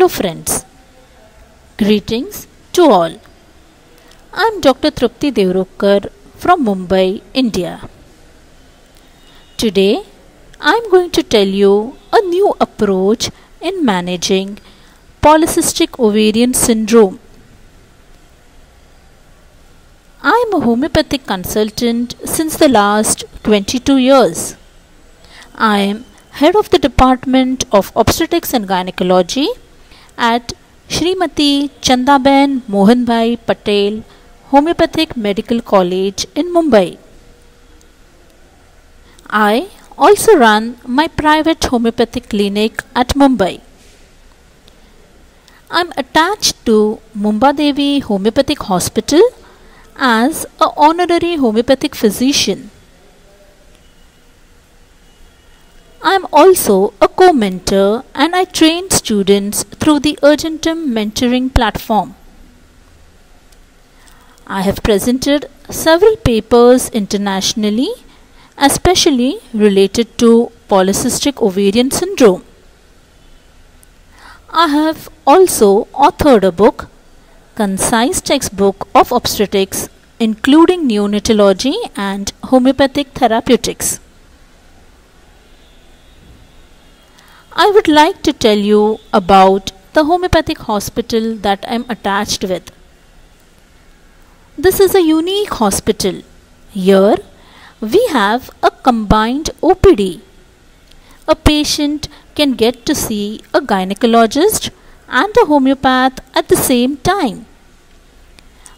Hello friends, greetings to all. I am Dr. Trupti Devrokar from Mumbai, India. Today I am going to tell you a new approach in managing polycystic ovarian syndrome. I am a homeopathic consultant since the last 22 years. I am head of the Department of Obstetrics and Gynecology at Shrimati Chandaben Mohanbhai Patel Homeopathic Medical College in Mumbai. I also run my private homeopathic clinic at Mumbai. I am attached to Mumbadevi Homeopathic Hospital as an honorary homeopathic physician. I am also a co-mentor and I train students through the Urgentum mentoring platform. I have presented several papers internationally, especially related to polycystic ovarian syndrome. I have also authored a book, concise textbook of obstetrics, including neonatology and homeopathic therapeutics. I would like to tell you about the homeopathic hospital that I am attached with. This is a unique hospital. Here we have a combined OPD. A patient can get to see a gynecologist and a homeopath at the same time.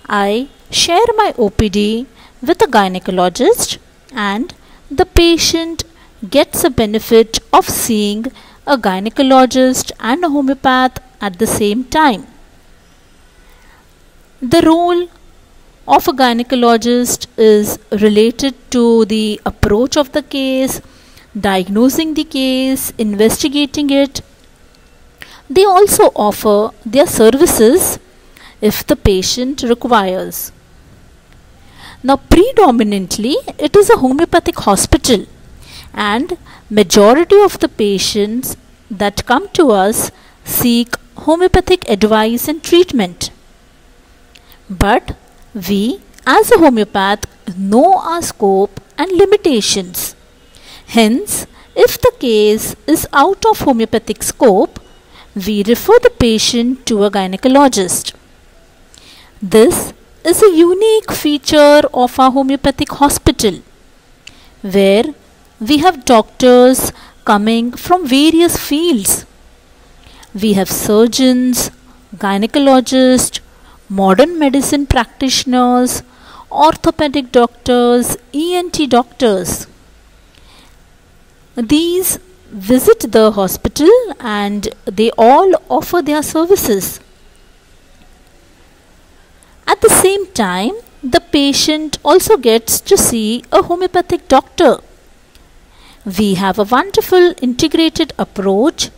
I share my OPD with a gynecologist and the patient gets a benefit of seeing a gynecologist and a homeopath at the same time. The role of a gynecologist is related to the approach of the case, diagnosing the case, investigating it. They also offer their services if the patient requires. Now, predominantly it is a homeopathic hospital and majority of the patients that come to us seek homeopathic advice and treatment. But we as a homeopath know our scope and limitations. Hence, if the case is out of homeopathic scope, we refer the patient to a gynecologist. This is a unique feature of our homeopathic hospital, where we have doctors coming from various fields. We have surgeons, gynecologists, modern medicine practitioners, orthopedic doctors, ENT doctors. These visit the hospital and they all offer their services. At the same time, the patient also gets to see a homeopathic doctor. We have a wonderful integrated approach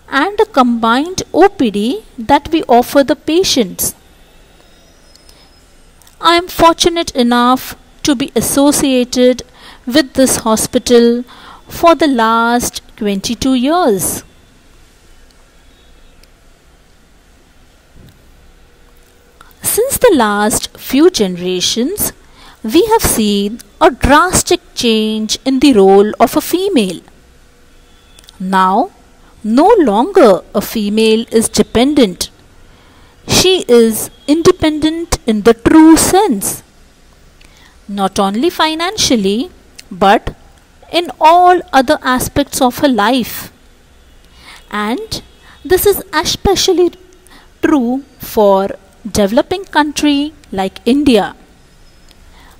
and a combined OPD that we offer the patients. I am fortunate enough to be associated with this hospital for the last 22 years. Since the last few generations, we have seen a drastic change in the role of a female. Now, no longer a female is dependent. She is independent in the true sense. Not only financially, but in all other aspects of her life. And this is especially true for developing country like India,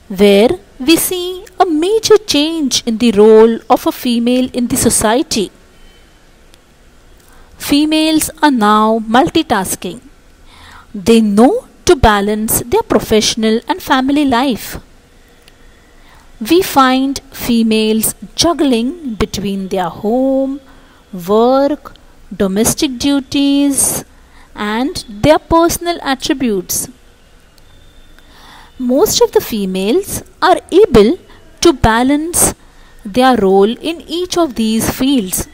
where we see a major change in the role of a female in the society. Females are now multitasking. They know to balance their professional and family life. We find females juggling between their home, work, domestic duties, and their personal attributes. Most of the females are able to balance their role in each of these fields.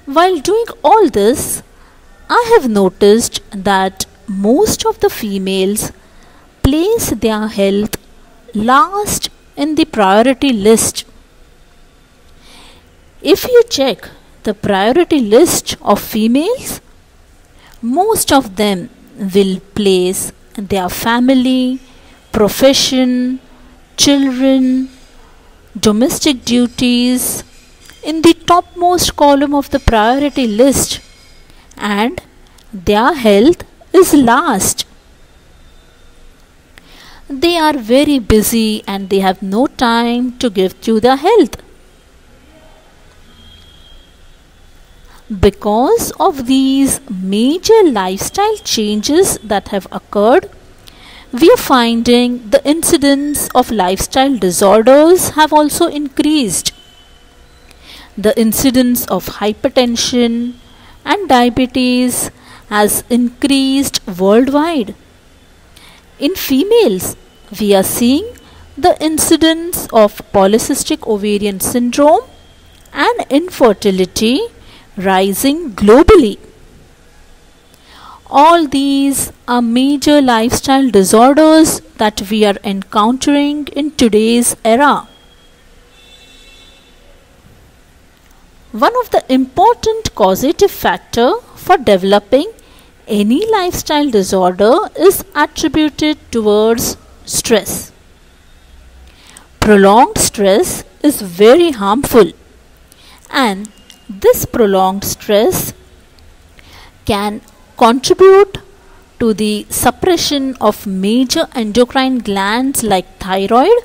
While doing all this, I have noticed that most of the females place their health last in the priority list. If you check the priority list of females, most of them will place their family, profession, children, domestic duties in the topmost column of the priority list, and their health is last. They are very busy and they have no time to give to their health. Because of these major lifestyle changes that have occurred, we are finding the incidence of lifestyle disorders have also increased. The incidence of hypertension and diabetes has increased worldwide. In females, we are seeing the incidence of polycystic ovarian syndrome and infertility rising globally. All these are major lifestyle disorders that we are encountering in today's era. One of the important causative factor for developing any lifestyle disorder is attributed towards stress. Prolonged stress is very harmful, and this prolonged stress can contribute to the suppression of major endocrine glands like thyroid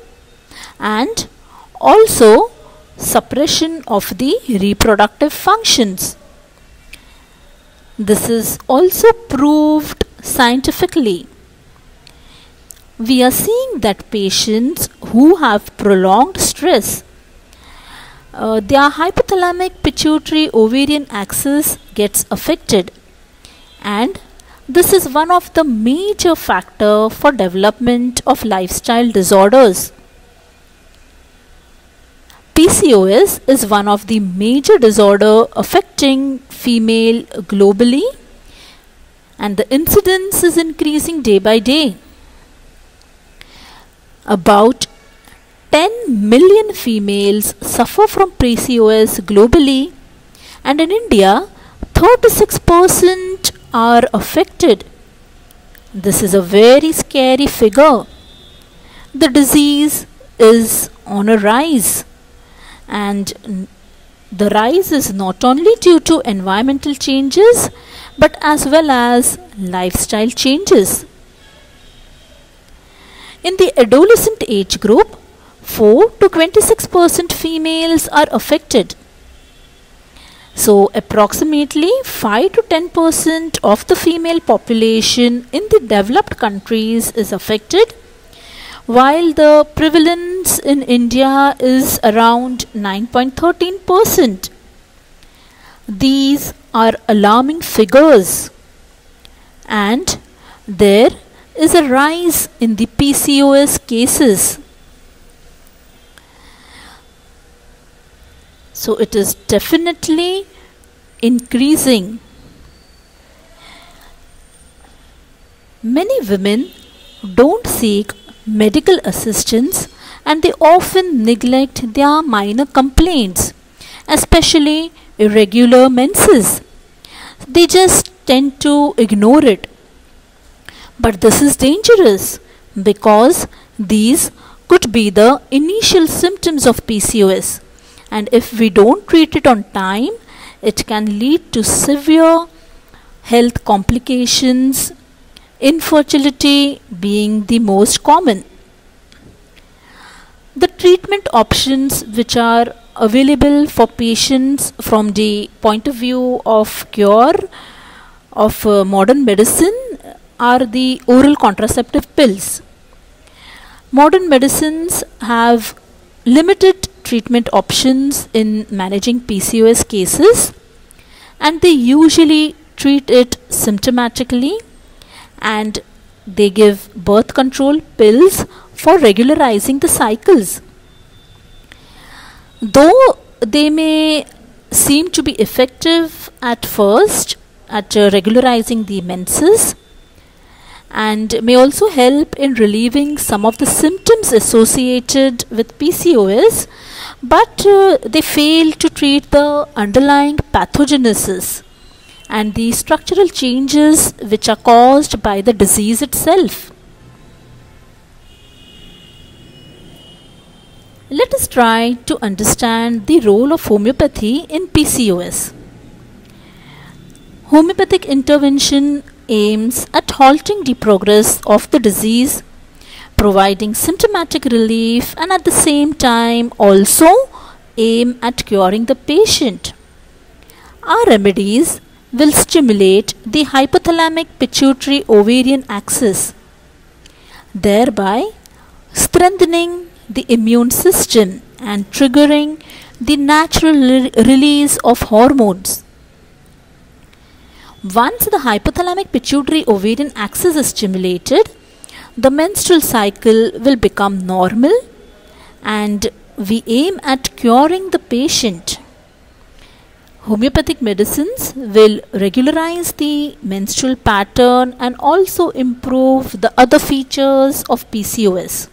and also suppression of the reproductive functions. This is also proved scientifically. We are seeing that patients who have prolonged stress, their hypothalamic pituitary ovarian axis gets affected, and this is one of the major factors for development of lifestyle disorders. PCOS is one of the major disorder affecting female globally, and the incidence is increasing day by day. About 10 million females suffer from PCOS globally, and in India 36% are affected. This is a very scary figure. The disease is on a rise, and the rise is not only due to environmental changes but as well as lifestyle changes. In the adolescent age group, 4 to 26% females are affected. So approximately 5 to 10% of the female population in the developed countries is affected, while the prevalence in India is around 9.13%. These are alarming figures, and there is a rise in the PCOS cases. So it is definitely increasing. Many women don't seek medical assistance and they often neglect their minor complaints, especially irregular menses. They just tend to ignore it. But this is dangerous because these could be the initial symptoms of PCOS, and if we don't treat it on time, it can lead to severe health complications, infertility being the most common. The treatment options which are available for patients from the point of view of cure of modern medicine are the oral contraceptive pills. Modern medicines have limited treatment options in managing PCOS cases, and they usually treat it symptomatically, and they give birth control pills for regularizing the cycles. Though they may seem to be effective at first, at regularizing the menses and may also help in relieving some of the symptoms associated with PCOS, but they fail to treat the underlying pathogenesis and the structural changes which are caused by the disease itself. Let us try to understand the role of homeopathy in PCOS. Homeopathic intervention aims at halting the progress of the disease, providing symptomatic relief, and at the same time also aim at curing the patient. Our remedies will stimulate the hypothalamic pituitary ovarian axis, thereby strengthening the immune system and triggering the natural release of hormones. Once the hypothalamic pituitary ovarian axis is stimulated, the menstrual cycle will become normal and we aim at curing the patient. Homeopathic medicines will regularize the menstrual pattern and also improve the other features of PCOS.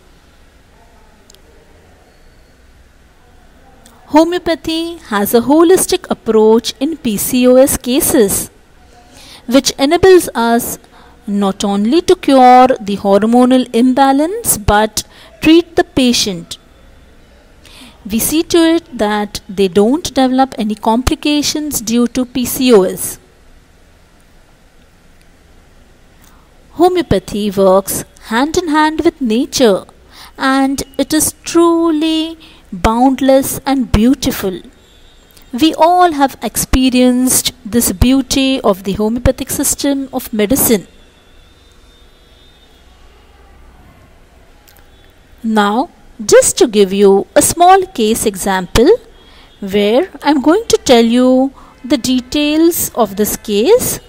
Homeopathy has a holistic approach in PCOS cases, which enables us not only to cure the hormonal imbalance but treat the patient. We see to it that they don't develop any complications due to PCOS. Homeopathy works hand in hand with nature and it is truly boundless and beautiful. We all have experienced this beauty of the homeopathic system of medicine. Now, just to give you a small case example where I am going to tell you the details of this case.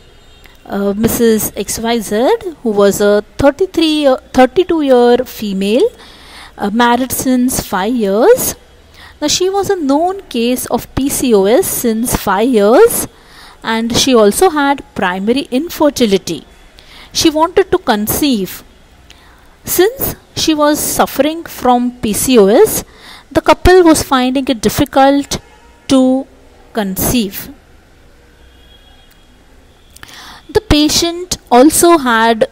Mrs. XYZ, who was a 32-year female, married since 5 years. Now she was a known case of PCOS since 5 years and she also had primary infertility. She wanted to conceive. Since she was suffering from PCOS, the couple was finding it difficult to conceive. The patient also had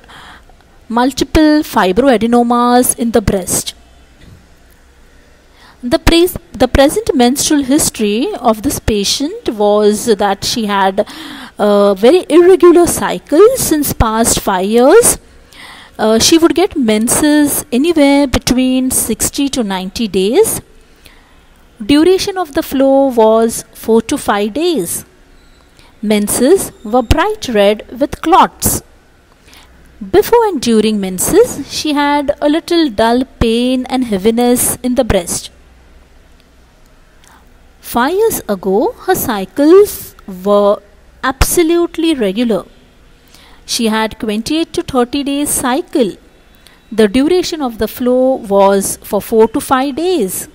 multiple fibroadenomas in the breast. The present menstrual history of this patient was that she had a very irregular cycle since past 5 years. She would get menses anywhere between 60 to 90 days. Duration of the flow was 4 to 5 days. Menses were bright red with clots. Before and during menses, she had a little dull pain and heaviness in the breast. 5 years ago, her cycles were absolutely regular. She had 28 to 30 days cycle. The duration of the flow was for 4 to 5 days.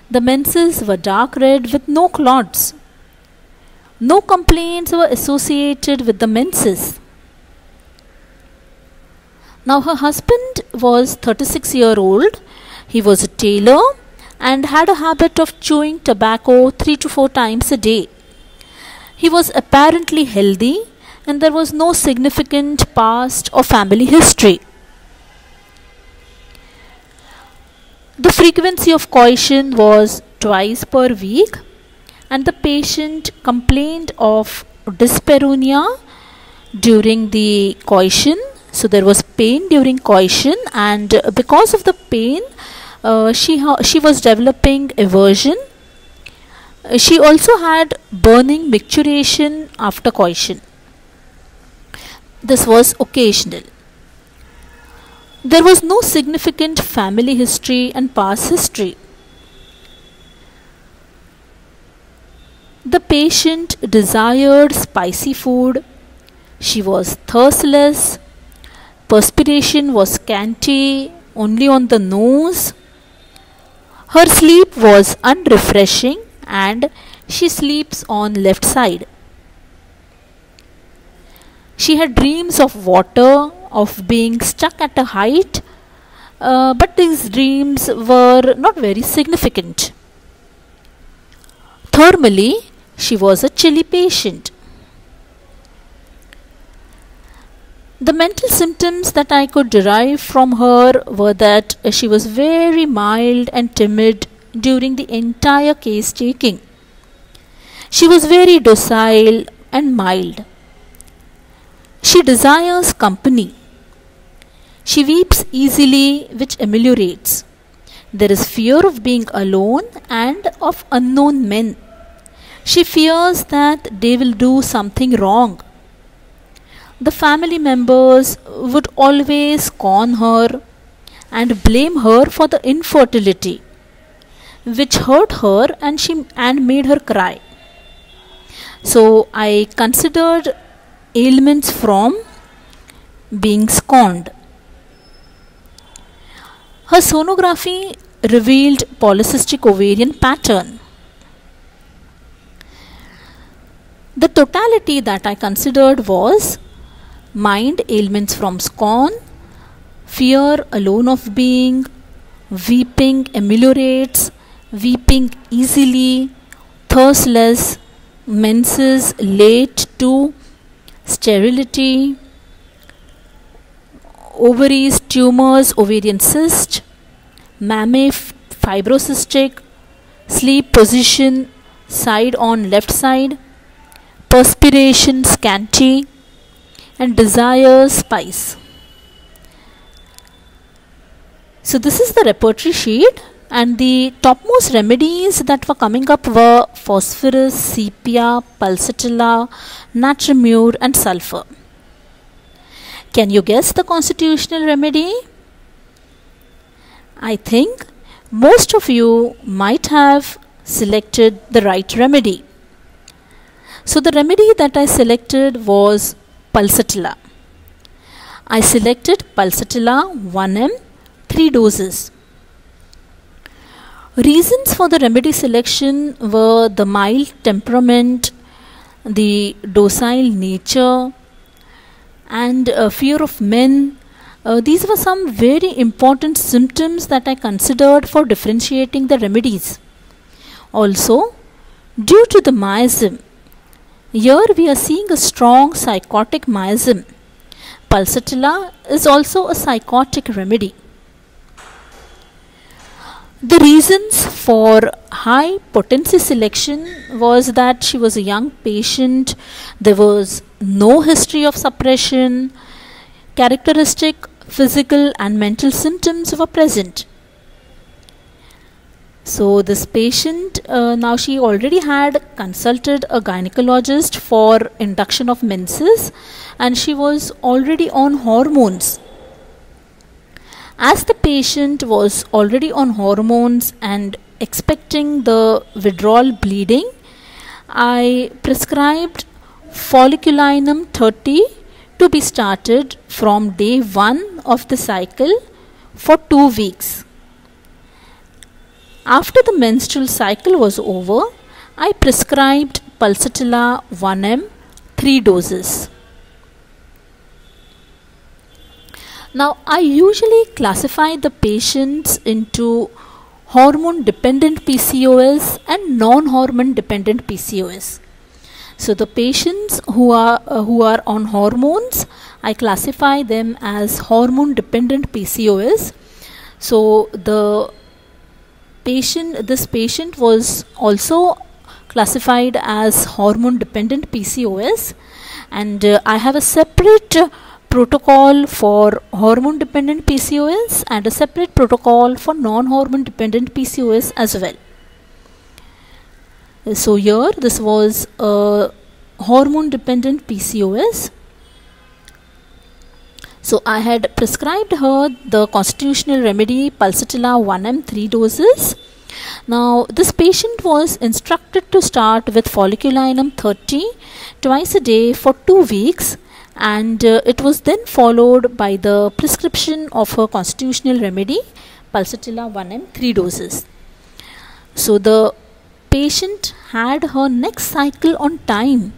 The menses were dark red with no clots. No complaints were associated with the menses. Now her husband was 36-year-old. He was a tailor and had a habit of chewing tobacco 3 to 4 times a day. He was apparently healthy and there was no significant past or family history. The frequency of coition was twice per week and the patient complained of dyspareunia during the coition. So there was pain during coition and because of the pain she was developing aversion. She also had burning micturition after coition. This was occasional. There was no significant family history and past history. The patient desired spicy food. She was thirstless. Perspiration was scanty, only on the nose. Her sleep was unrefreshing and she sleeps on left side. She had dreams of water, of being stuck at a height, but these dreams were not very significant. Thermally, she was a chilly patient. The mental symptoms that I could derive from her were that she was very mild and timid during the entire case taking. She was very docile and mild. She desires company. She weeps easily, which ameliorates. There is fear of being alone and of unknown men. She fears that they will do something wrong. The family members would always scorn her and blame her for the infertility, which hurt her and made her cry. So I considered ailments from being scorned. Her sonography revealed polycystic ovarian pattern. The totality that I considered was mind ailments from scorn, fear alone of being, weeping ameliorates, weeping easily, thirstless, menses late to sterility, ovaries tumors, ovarian cyst, mammae fibrocystic, sleep position side on left side, perspiration scanty, and desire spice. So this is the repertory sheet, and the topmost remedies that were coming up were phosphorus, sepia, pulsatilla, natrimur and sulfur. Can you guess the constitutional remedy? I think most of you might have selected the right remedy. So the remedy that I selected was pulsatilla. I selected pulsatilla 1 ml, 3 doses. Reasons for the remedy selection were the mild temperament, the docile nature, and fear of men. These were some very important symptoms that I considered for differentiating the remedies. Also, due to the miasm, here we are seeing a strong psychotic miasm. Pulsatilla is also a psychotic remedy. The reasons for high potency selection was that she was a young patient, there was no history of suppression, characteristic physical and mental symptoms were present. So this patient, now she already had consulted a gynecologist for induction of menses, and she was already on hormones. As the patient was already on hormones and expecting the withdrawal bleeding, I prescribed folliculinum 30 to be started from day 1 of the cycle for 2 weeks. After the menstrual cycle was over, I prescribed pulsatilla 1 ml, 3 doses. Now, I usually classify the patients into hormone dependent PCOS and non-hormone dependent PCOS. So the patients who are on hormones, I classify them as hormone dependent PCOS. So this patient was also classified as hormone dependent PCOS, and I have a separate protocol for hormone dependent PCOS and a separate protocol for non-hormone dependent PCOS as well. So here this was a hormone dependent PCOS. So I had prescribed her the constitutional remedy pulsatilla 1 ml, 3 doses. Now this patient was instructed to start with folliculinum 30 twice a day for 2 weeks, and it was then followed by the prescription of her constitutional remedy pulsatilla 1 ml, 3 doses. So the patient had her next cycle on time.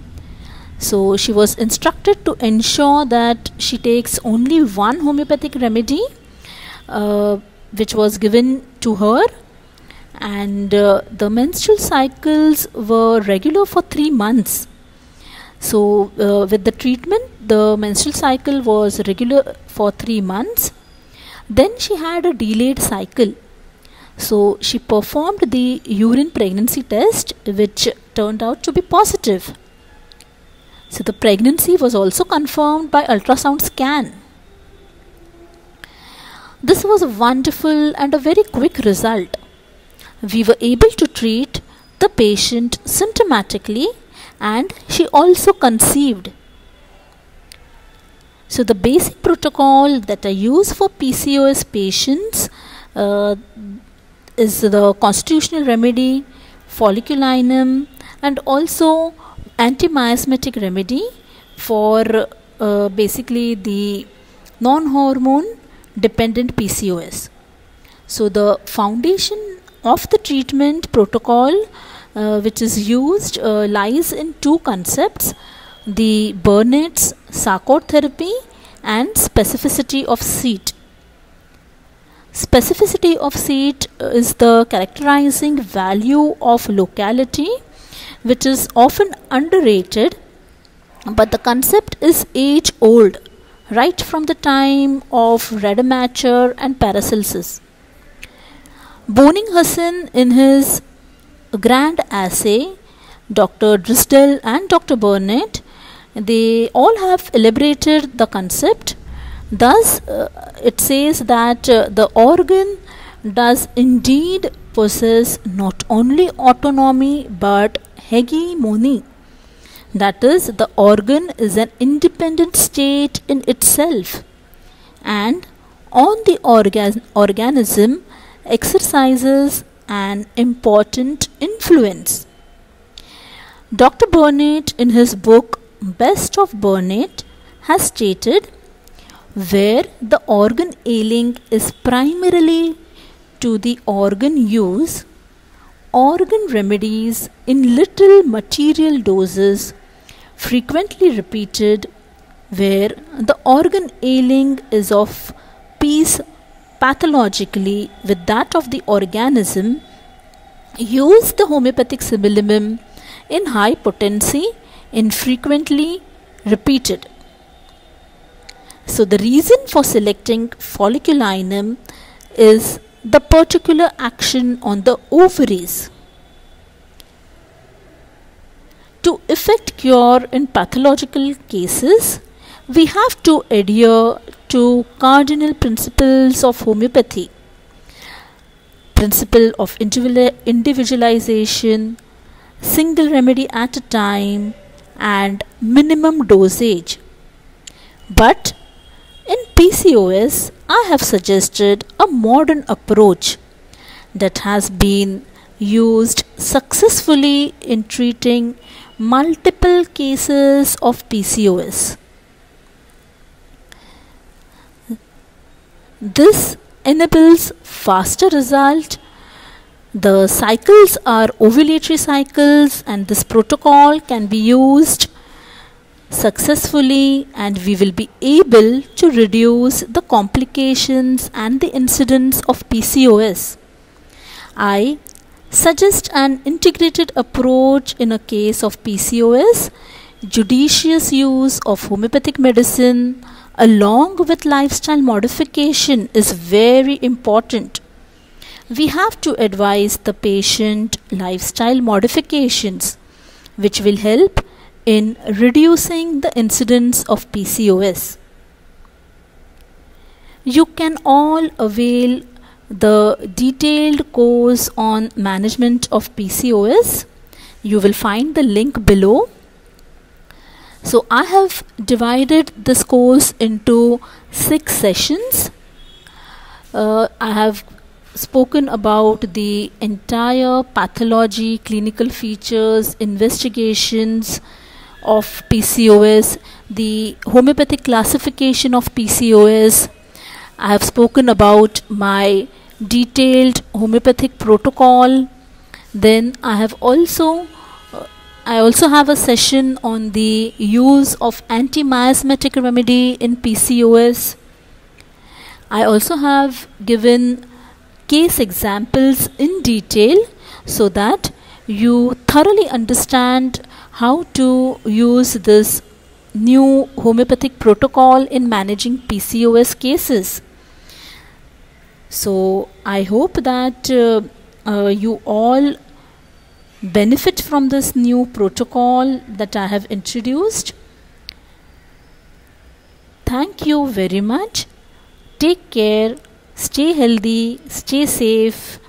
So she was instructed to ensure that she takes only one homeopathic remedy, which was given to her, and the menstrual cycles were regular for 3 months. So with the treatment, the menstrual cycle was regular for 3 months. Then she had a delayed cycle. So she performed the urine pregnancy test, which turned out to be positive. So the pregnancy was also confirmed by ultrasound scan. This was a wonderful and a very quick result. We were able to treat the patient symptomatically, and she also conceived. So the basic protocol that I use for PCOS patients is the constitutional remedy, folliculinum, and also anti-miasmatic remedy for basically the non-hormone dependent PCOS. So the foundation of the treatment protocol which is used lies in two concepts: the Burnett's Charcot therapy and specificity of seat. Specificity of seat is the characterizing value of locality, which is often underrated, but the concept is age old, right from the time of Rademacher and Paracelsus. Boning-Hassan, in his grand assay, Dr. Drisdell and Dr. Burnett, they all have elaborated the concept. Thus, it says that the organ does indeed possess not only autonomy but hegemony. That is, the organ is an independent state in itself, and on the organism exercises an important influence. Dr. Burnett, in his book Best of Burnett, has stated, where the organ ailing is primarily to the organ use, organ remedies in little material doses, frequently repeated, where the organ ailing is of piece pathologically with that of the organism, use the homeopathic similimum in high potency, infrequently repeated. So the reason for selecting folliculinum is the particular action on the ovaries. To effect cure in pathological cases, we have to adhere to cardinal principles of homeopathy: principle of individualization, single remedy at a time, and minimum dosage. But in PCOS, I have suggested a modern approach that has been used successfully in treating multiple cases of PCOS. This enables faster result. The cycles are ovulatory cycles, and this protocol can be used successfully, and we will be able to reduce the complications and the incidence of PCOS. I suggest an integrated approach in a case of PCOS. Judicious use of homeopathic medicine along with lifestyle modification is very important. We have to advise the patient lifestyle modifications which will help in reducing the incidence of PCOS. You can all avail the detailed course on management of PCOS. You will find the link below. So I have divided this course into 6 sessions. I have spoken about the entire pathology, clinical features, investigations of PCOS, the homeopathic classification of PCOS. I have spoken about my detailed homeopathic protocol. Then I have also I also have a session on the use of anti-miasmatic remedy in PCOS. I also have given case examples in detail so that you thoroughly understand how to use this new homeopathic protocol in managing PCOS cases. So I hope that you all benefit from this new protocol that I have introduced. Thank you very much. Take care, stay healthy, stay safe.